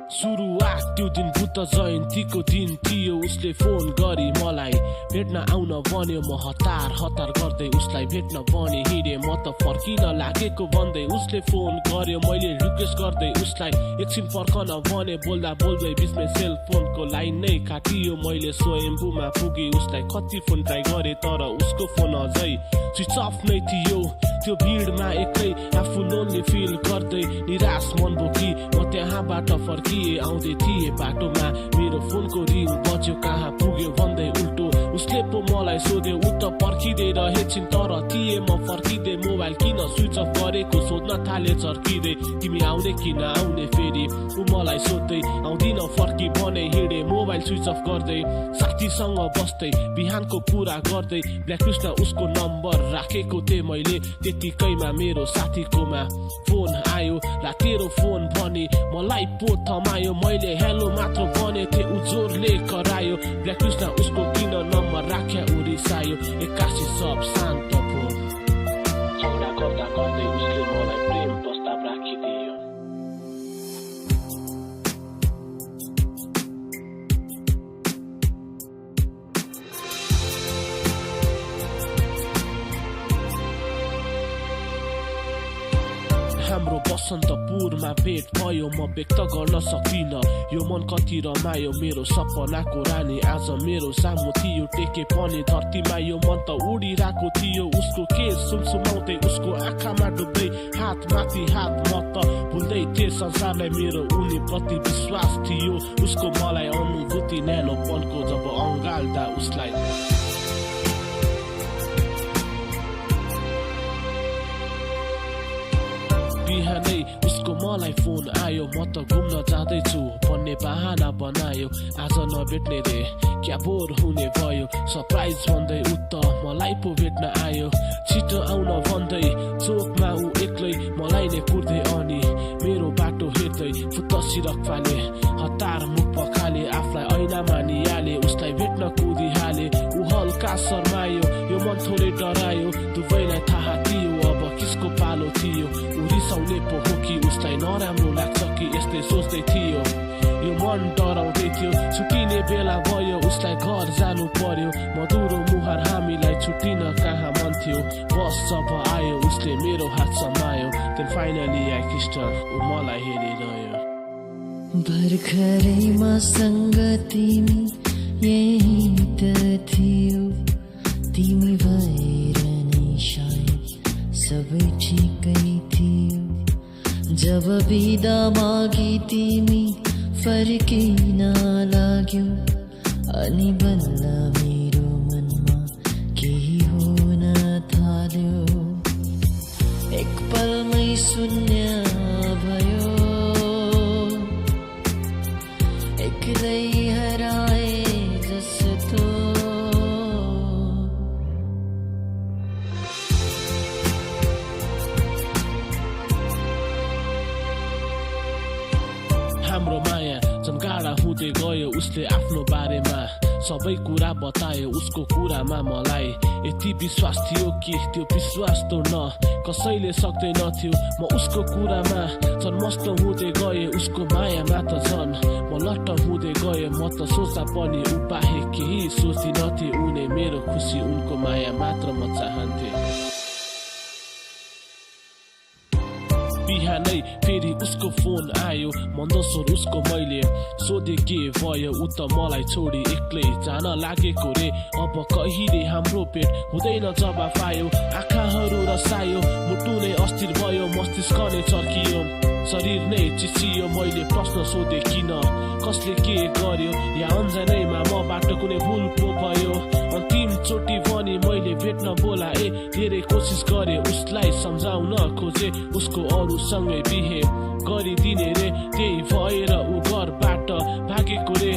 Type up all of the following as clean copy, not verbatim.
सुरुवात त्यो दिन बुद्ध जयन्तीको दिन थियो उसले फोन गरी मलाई भेट्न आउन भन्यो म हतार गर्दै उसलाई भेट्न भनी हिँडे म त फर्किन लागेको भन्दै उसले फोन गर्यो मैले रिक्वेस्ट गर्दै उसलाई एकछिन फर्कन भने बोल्दा बोल्दै बिचमै सेल फोनको लाइन नै काटियो मैले स्वयम्भूमा पुगे उसलाई कति फोन ट्राई गरे तर उसको फोन अझै स्विच अफ नै थियो त्यो भिडमा एक्लै आफू लोन्ली फिल गर्दै निराश मन बोकी म त्यहाँबाट फर्किए आउँदै थिए बाटोमा मेरो फोनको रिङ बज्यो कहाँ पुग्यो भन्दै उल्टो उसले पो मलाई सोध्यो उ त पर्खिँदै रहेछिन् तर थिए म फर्किँदै मोबाइल किन स्विच अफ गरेको सोध्न थाले चर्किँदै तिमी आउने कि नआउने फेरि उ मलाई सोध्दै आउँदिन फर्की भने हिँडे मोबाइल स्विच अफ गर्दै साथीसँग बस्दै बिहानको कुरा गर्दै ब्ल्याकलिस्टमा उसको नम्बर राखेको थिएँ मैले त्यतिकैमा मेरो साथीकोमा फोन आयो ला तेरो फोन भनी मलाई पो थमायो मैले हेलो मात्र भने थिएँ उ जोरले करायो ब्ल्याकलिस्टमा उसको किन नम्बर राख्या उ रिसायो एक्कासी सब शान्त भयो झगडा गर्दा गर्दै उसले मलाई प्रेम प्रस्ताव राखिदियो हाम्रो बसन्तपुरमा भेट भयो म व्यक्त गर्न सकिन यो मन कति रमायो मेरो सपनाको रानी आज मेरो सामु थियो टेके पनि धरतीमा यो मन त उडिरहेको थियो उसको केस सुमसुमाउँदै उसको आँखामा डुब्दै हात माथि हात म त भुल्दै थिएँ संसारलाई मेरो उनी प्रति विश्वास थियो उसको मलाई अनुभूति न्यानोपनको जब अँगाल्दा उसलाई बिहानै उसको मलाई फोन आयो म त घुम्न जाँदैछु भन्ने बहाना बनायो आज नभेट्ने रे क्या बोर हुने भयो सरप्राइज भन्दै उ त मलाई पो भेट्न आयो छिटो आउन भन्दै चोकमा उ एक्लै मलाई नै कुर्दै अनि मेरो बाटो हेर्दै फुत्तसी रक्फाले हतार मुख पखाले आफलाई ऐना मानिहाले उसलाई भेट्न कुदिहाले उ हल्का शर्मायो यो मन थोरै डरायो दुवैलाई थाहा थियो अब किसको पालो थियो उ रिसाउने पो हो कि उसलाई नराम्रो लाग्छ कि यस्तै सोच्दै थियो यो मन डराउँदै थियो छुट्टिने बेला भयो उसलाई घर जानु पर्यो मधुरो मुहार हामीलाई छुट्टिन कहाँ मन थियो बस जब आयो उसले मेरो हात समायो then finally I kissed her उ मलाई हेरिरह्यो भर्खरैमा सँग तिमी यही त थियो तिमी भएर नै सायद सबै ठिकै थियो जब बिदा मागी तिमी फर्किन लाग्यो अनि बल्ल मेरो मनमा केही हुन थाल्यो एक पलमै शून्य भयो एक्लै हराए जस्तो हाम्रो माया गाढा हुँदै गयो उसले आफ्नो बारेमा सबै कुरा बतायो उसको कुरामा मलाई यति विश्वास थियो कि त्यो विश्वास तोड्न कसैले सक्दैन थियो म उसको कुरामा झन् मस्त हुँदै गए उसको मायामा त झन् म लट्ट हुँदै गए म त सोच्दा पनि उ बाहेक केही सोच्दिनथे उनी मेरो खुसी उनको माया मात्र म चाहन्थे बिहानै फेरि उसको फोन आयो मन्दस्वर उसको मैले सोधे के भयो उ त मलाई छोडी एक्लै जान लागेको रे अब कहिले हाम्रो पेट हुँदैन जवाफ आयो आँखाहरू रसायो मुटु नै अस्थिर भयो मस्तिष्क नै चर्कियो शरीर नै चिसियो मैले प्रश्न सोधे किन कसले के गर्यो या अन्जानैमा मबाट कुनै भुल पो भयो अन्तिम चोटि भनी मैले भेट्न बोलाए धेरै कोसिस गरे उसलाई सम्झाउन खोजे उसको अरूसँगै बिहे गरिदिने रे त्यही भएर उ घरबाट भागेको रे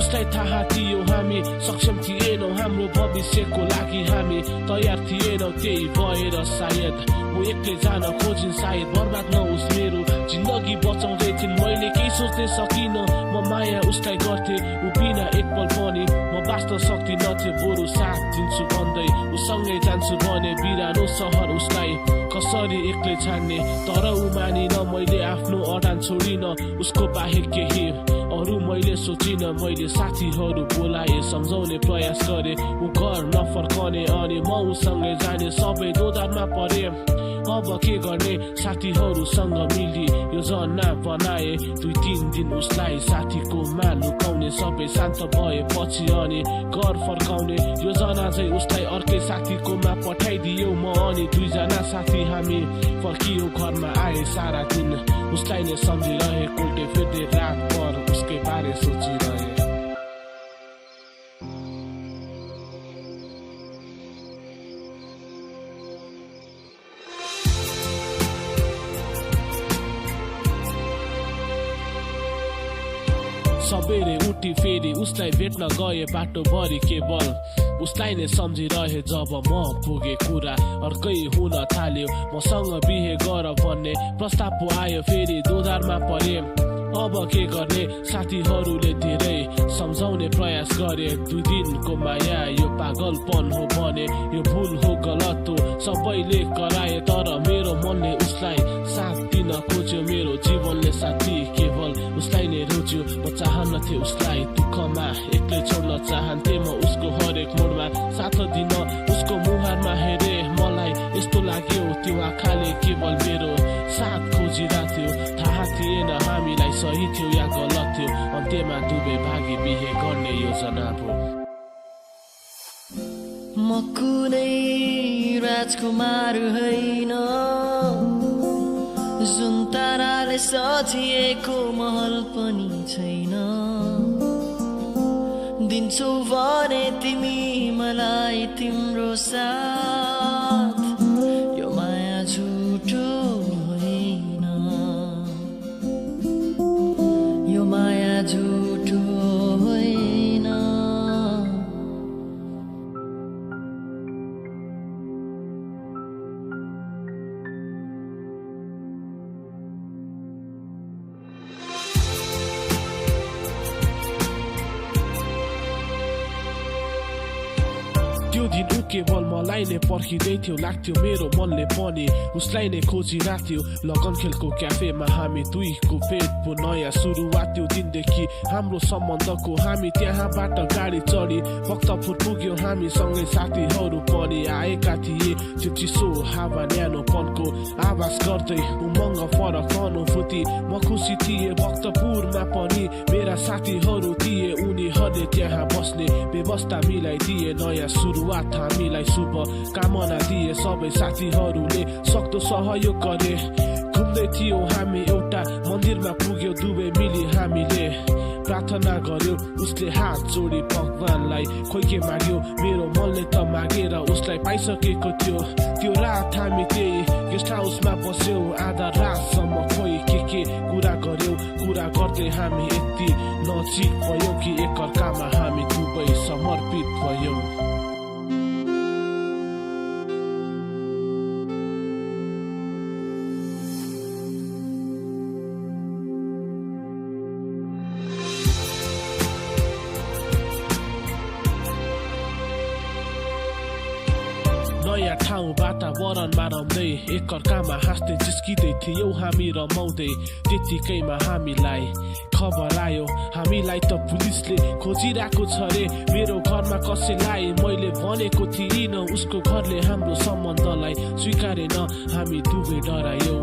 उसलाई थाहा थियो हामी सक्षम थिएनौँ हाम्रो भविष्यको लागि हामी तयार थिएनौँ त्यही भएर सायद उ एक्लै जान खोजिन् सायद बर्बाद नहोस् मेरो जिन्दगी बचाउँदै थिइन् मैले केही सोच्नै सकिन म माया उसलाई गर्थे उ बिना एक पल पनि म बाँच्न सक्दिनथे बरु साथ दिन्छु भन्दै उसँगै जान्छु भने बिरानो सहर उसलाई कसरी एक्लै छाड्ने तर उ मानिन मैले आफ्नो अडान छोडिन उसको बाहेक केही अरू मैले सोचिन मैले साथीहरू बोलाए सम्झाउने प्रयास गरे ऊ घर नफर्कने अनि म उसँगै जाने सबै दोधारमा परे अब के गर्ने साथीहरूसँग मिली योजना बनाए 2-3 दिन उसलाई साथीको मा लुकाउने सबै शान्त भएपछि अनि घर फर्काउने योजना चाहिँ उसलाई अर्कै साथीको मा पठाइदियो म अनि 2 जना साथी हामी फर्कियो घरमा आए सारा दिन उसलाई नै सम्झिरहे उल्टे फेर्दै रातभर उसकै बारे सोचिरहे सबेरे उठी फेरि उसलाई भेट्न गए बाटोभरि केवल उसलाई नै सम्झिरहे जब म पुगे कुरा अर्कै हुन थाल्यो मसँग बिहे गर भन्ने प्रस्ताव पो आयो फेरि दोधारमा परे अब के गर्ने साथीहरूले धेरै सम्झाउने प्रयास गरे 2 दिनको माया यो पागलपन हो भने यो भुल हो गलत हो सबैले कराए तर मेरो मनले उसलाई साथ दिन खोज्यो मेरो जीवनले साथी केवल उसलाई नै रोज्यो म चाहन्थे उसलाई दुःखमा एक्लै छोड्न चाहन्थे म उसको हरेक मोडमा साथ दिन उसको मुहारमा हेरे मलाई यस्तो लाग्यो त्यो आँखाले केवल मेरो साथ खोजिरहेथ्यो थाहा थिएन हामीलाई सही थियो या गलत थियो अन्त्यमा दुवै भागी बिहे गर्ने योजना भयो म कुनै राजकुमार होइन जुन ताराले सजिएको महल पनि छैन दिन्छौ भने तिमी मलाई तिम्रो साथ यो माया झुटो होइन यो माया झुटो होइन त्यो दिन ऊ केवल मलाई नै पर्खिँदै थियो लाग्थ्यो मेरो मनले पनि उसलाई नै खोजिरहेथ्यो लगन खेलको क्याफेमा हामी दुईको भेट पो नयाँ सुरुवात त्यो दिनदेखि हाम्रो सम्बन्धको हामी त्यहाँबाट गाडी चढी भक्तपुर पुग्यो हामीसँगै साथीहरू पनि आएका थिए त्यो चिसो हावा न्यानोपनको आवाज गर्दै उमङ्ग फरक अनुभूति म खुसी थिएँ भक्तपुरमा पनि मेरा साथीहरू थिए उनीहरूले त्यहाँ बस्ने व्यवस्था मिलाइदिए नयाँ सुरुवात हामीलाई शुभ कामना दिए सबै साथीहरूले सक्दो सहयोग गरे घुम्दै थियो हामी एउटा मन्दिरमा पुग्यो दुवै मिली हामीले प्रार्थना गर्यो उसले हात जोडी भगवानलाई खोइ के माग्यो मेरो मनले त मागेर उसलाई पाइसकेको थियो त्यो रात हामी त्यही गेस्ट हाउसमा बस्यौ आधा रातसम्म खोइ के कुरा गर्यो कुरा गर्दै हामी यति नजिक भयो कि एकअर्कामा हामी दुवै समर्पित भयौँ नयाँ ठाउँ वातावरणमा रम्दै एकअर्कामा हाँस्दै जिस्किँदै थियौँ हामी रमाउँदै त्यतिकैमा हामीलाई खबर आयो हामीलाई त पुलिसले खोजिरहेको छ रे मेरो घरमा कसैलाई मैले भनेको थिइनँ उसको घरले हाम्रो सम्बन्धलाई स्वीकारेन हामी दुवै डरायौँ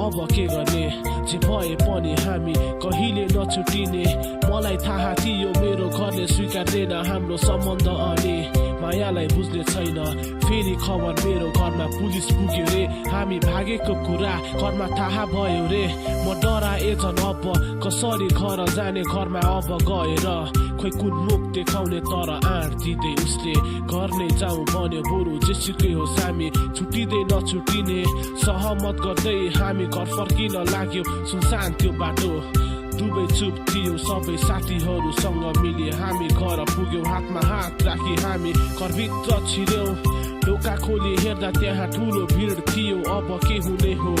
अब के गर्ने जे भए पनि हामी कहिले नछुटिने मलाई थाहा थियो मेरो घरले स्वीकार्दैन हाम्रो सम्बन्ध अनि मायालाई बुझ्ने छैन फेरि खबर मेरो घरमा पुलिस पुग्यो रे हामी भागेको कुरा घरमा थाहा भयो रे म डराए झन् अब कसरी घर जाने घरमा अब गएर खोइ कुन मुख देखाउने तर आँट दिँदै उसले घर नै जाउँ भन्यो बरु जेसुकै होस् हामी छुटिँदै नछुटिने सहमत गर्दै हामी घर फर्किन लाग्यो सुनसान त्यो बाटो दुवै चुप थियो सबै साथीहरूसँग मिले हामी घर पुग्यौँ हातमा हात राखी हामी घरभित्र छिर्यौँ ढोका खोली हेर्दा त्यहाँ ठुलो भिड थियो अब के हुने हो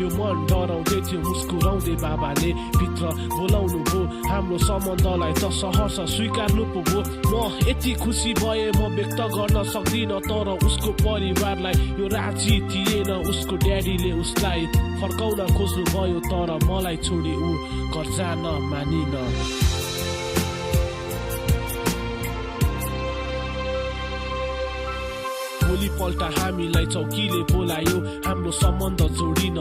यो मन डराउँदै थियो मुस्कुराउँदै बाबाले भित्र बोलाउनु भो हाम्रो सम्बन्धलाई त सहर्ष स्वीकार्नु पो भो म यति खुसी भए म व्यक्त गर्न सक्दिन तर उसको परिवारलाई यो राजी थिएन उसको ड्याडीले उसलाई फर्काउन खोज्नु भयो तर मलाई छोडी ऊ घर जान मानिन भोलिपल्ट हामीलाई चौकीले बोलायो हाम्रो सम्बन्ध जोडिन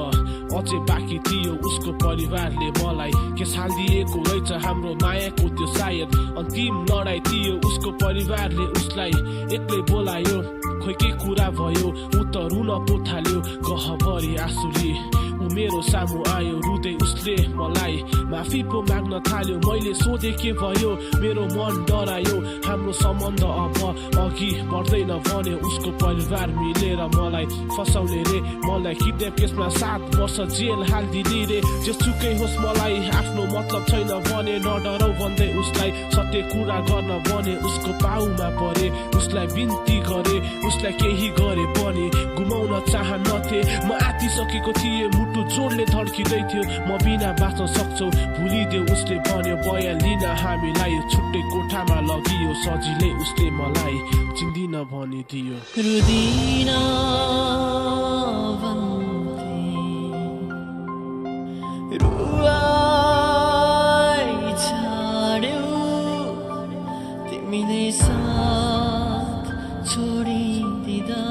अझै बाँकी थियो उसको परिवारले मलाई केस हालिदिएको रहेछ हाम्रो मायाको त्यो सायद अन्तिम लडाई थियो उसको परिवारले उसलाई एक्लै बोलायो खोइ के कुरा भयो ऊ त रुन पो थाल्यो गहभरि आँसुले ऊ मेरो सामु आयो रुँदै उसले मलाई माफी पो माग्न थाल्यो मैले सोधे के भयो मेरो मन डरायो हाम्रो सम्बन्ध अब अघि बढ्दैन भने उसको परिवार मिलेर मलाई फसाउने रे मलाई किडन्याप केसमा 7 वर्ष जेल हालिदिने रे जेसुकै होस् मलाई आफ्नो मतलब छैन भने नडराउ भन्दै उसलाई सत्य कुरा गर्न भने उसको पाउमा परे उसलाई बिन्ती गरे उसलाई केही गरे पनि गुमाउन चाहन्थे म आतिसकेको थिएँ मुटु जोडले धड्किँदै थियो म बिना बाँच्न सक्छौ भुलिदेऊ उसले भन्यो बयान लिन हामीलाई छुट्टै कोठामा लगियो सजिलै उसले मलाई चिन्दिन भनिदियो रुदिन भन्थे रुवाई छाड्यौ तिमीले साथ छोडिदिँदा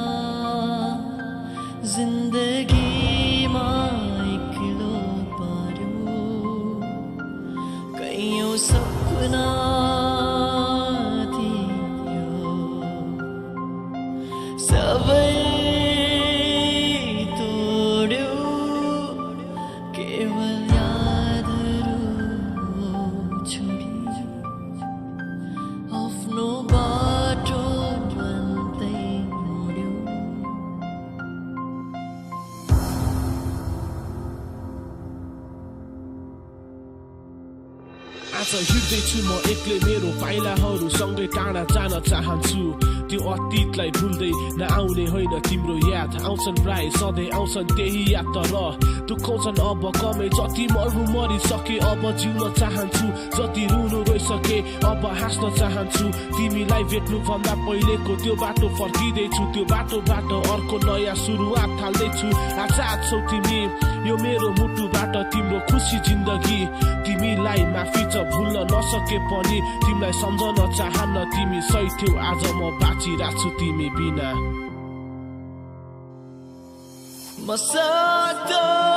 जिन्दगीमा एक्लो पर्यो कैयौं सपना सबै तोड्यो केवल यादहरू छोडी आफ्नो बाटो भन्दै मोड्यो आज हिँड्दैछु म एक्लै मेरो पाइलाहरू सँगै टाढा जान चाहन्छु त्यो अतीतलाई भुल्दै नआउने होइन तिम्रो याद आउँछन् प्राय सधैँ आउँछन् त्यही याद तर दुखाउँछन् अब कमै जति मर्नु मरिसके अब जिउन चाहन्छु जति रुनु रोइसके अब हाँस्न चाहन्छु तिमीलाई भेट्नु भन्दा पहिलेको त्यो बाटो फर्किँदैछु त्यो बाटोबाट अर्को नयाँ सुरुवात थाल्दैछु आजाद छौ तिमी यो मेरो मुटुबाट तिम्रो खुसी जिन्दगी तिमीलाई माफी छ भुल्न नसके पनि तिमीलाई सम्झन चाहन्न तिमी सही थियौ आज म बाँचिरहेको छु तिमी बिना म सक्दो